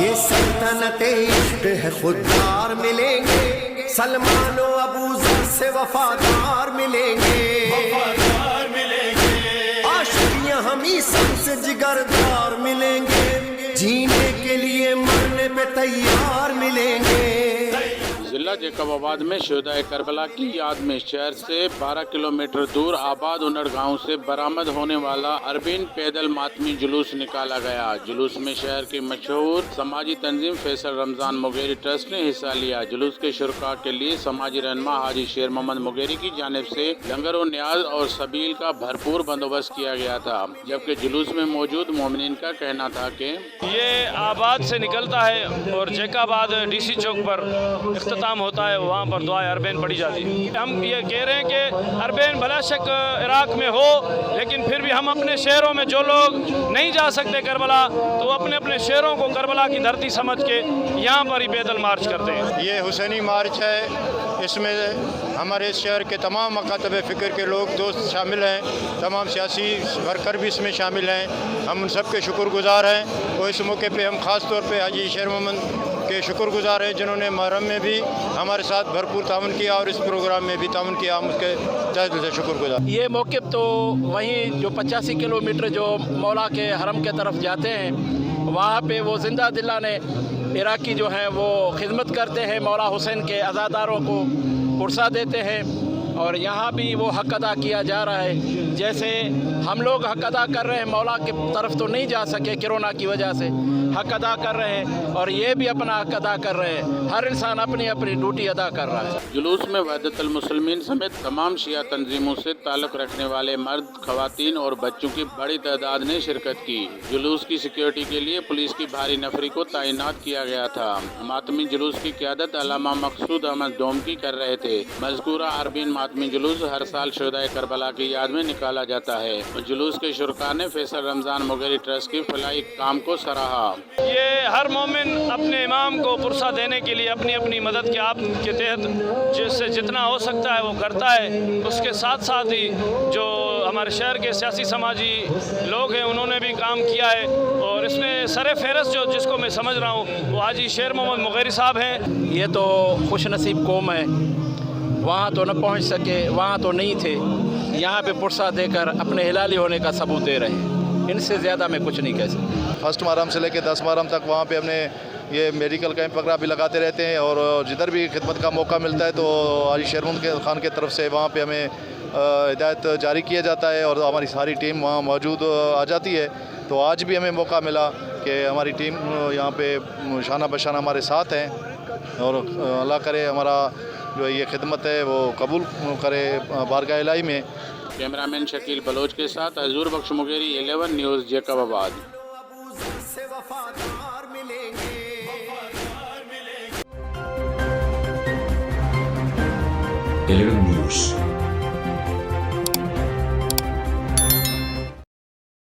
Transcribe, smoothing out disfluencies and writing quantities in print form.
یہ سلطنت عشق ہے خوددار ملیں گے، سلمان و ابو ذر سے وفادار ملیں گے، عاشقیاں ہمیں سب سے جگردار ملیں گے، جینے کے لیے مرنے پہ تیار ملیں گے۔ ضلع جیکب آباد میں شہدائے کربلا کی یاد میں شہر سے 12 کلومیٹر دور آباد انڑ گاؤں سے برآمد ہونے والا اربین پیدل ماتمی جلوس نکالا گیا۔ جلوس میں شہر کی مشہور سماجی تنظیم فیصل رمضان مغیری ٹرسٹ نے حصہ لیا۔ جلوس کے شرکاء کے لیے سماجی رہنما حاجی شیر محمد مغیری کی جانب سے لنگر و نیاز اور سبیل کا بھرپور بندوبست کیا گیا تھا، جبکہ جلوس میں موجود مومنین کا کہنا تھا کہ یہ آباد سے نکلتا ہے اور جیکب آباد ڈی سی چوک پر اختتام ہوتا ہے، وہاں پر دعائے اربین پڑھی جاتی ہے۔ ہم یہ کہہ رہے ہیں کہ اربین بلا شک عراق میں ہو، لیکن پھر بھی ہم اپنے شہروں میں جو لوگ نہیں جا سکتے کربلا، تو اپنے اپنے شہروں کو کربلا کی دھرتی سمجھ کے یہاں پر ہی پیدل مارچ کرتے ہیں۔ یہ حسینی مارچ ہے، اس میں ہمارے اس شہر کے تمام مکاتب فکر کے لوگ دوست شامل ہیں، تمام سیاسی ورکر بھی اس میں شامل ہیں، ہم ان سب کے شکر گزار ہیں۔ اور اس موقع پہ ہم خاص طور پہ حاجی شیر محمد کے شکر گزار ہیں، جنہوں نے محرم میں بھی ہمارے ساتھ بھرپور تعاون کیا اور اس پروگرام میں بھی تعاون کیا، ہم اس کے تہہ دل سے شکر گزار۔ یہ موقف تو وہیں جو 85 کلومیٹر جو مولا کے حرم کے طرف جاتے ہیں، وہاں پہ وہ زندہ دلانے عراقی جو ہیں وہ خدمت کرتے ہیں، مولا حسین کے عزاداروں کو پرسہ دیتے ہیں، اور یہاں بھی وہ حق ادا کیا جا رہا ہے۔ جیسے ہم لوگ حق ادا کر رہے ہیں، مولا کی طرف تو نہیں جا سکے کرونا کی وجہ سے، حق ادا کر رہے ہیں، اور یہ بھی اپنا حق ادا کر رہے ہیں۔ ہر انسان اپنی اپنی ڈیوٹی ادا کر رہا ہے۔ جلوس میں وحدت المسلمین سمیت تمام شیعہ تنظیموں سے تعلق رکھنے والے مرد، خواتین اور بچوں کی بڑی تعداد نے شرکت کی۔ جلوس کی سیکیورٹی کے لیے پولیس کی بھاری نفری کو تعینات کیا گیا تھا۔ ماتمی جلوس کی قیادت علامہ مقصود احمد دومکی کر رہے تھے۔ مذکورہ اربین ماتمی جلوس ہر سال شہدائے کربلا کی یاد میں نکالا جاتا ہے۔ جلوس کے شرکاء نے فیصل رمضان مغیری ٹرسٹ کی فلاحی کام کو سراہا۔ یہ ہر مومن اپنے امام کو پرسہ دینے کے لیے اپنی اپنی مدد کے آپ کے تحت جس سے جتنا ہو سکتا ہے وہ کرتا ہے۔ اس کے ساتھ ساتھ ہی جو ہمارے شہر کے سیاسی سماجی لوگ ہیں انہوں نے بھی کام کیا ہے، اور اس میں سر فہرست جس کو میں سمجھ رہا ہوں وہ حاجی شیر محمد مغیری صاحب ہیں۔ یہ تو خوش نصیب قوم ہے، وہاں تو نہ پہنچ سکے، وہاں تو نہیں تھے، یہاں پہ پرسہ دے کر اپنے ہلالی ہونے کا ثبوت دے رہے ہیں۔ ان سے زیادہ میں کچھ نہیں کہہ سکتا۔ فرسٹ محرم سے لے کے 10 محرم تک وہاں پہ ہم نے یہ میڈیکل کیمپ وغیرہ بھی لگاتے رہتے ہیں، اور جدھر بھی خدمت کا موقع ملتا ہے تو حاجی شیر محمد خان کی طرف سے وہاں پہ ہمیں ہدایت جاری کیا جاتا ہے، اور ہماری ساری ٹیم وہاں موجود آ جاتی ہے۔ تو آج بھی ہمیں موقع ملا کہ ہماری ٹیم یہاں پہ شانہ بشانہ ہمارے ساتھ ہیں، اور اللہ کرے ہمارا جو یہ خدمت ہے وہ قبول کرے بارگاہ الہی میں۔ کیمرامین شکیل بلوچ کے ساتھ حضور بخش مغیری 11 نیوز جیکب آباد۔ سے وفادار ملیں گے۔ 11 نیوز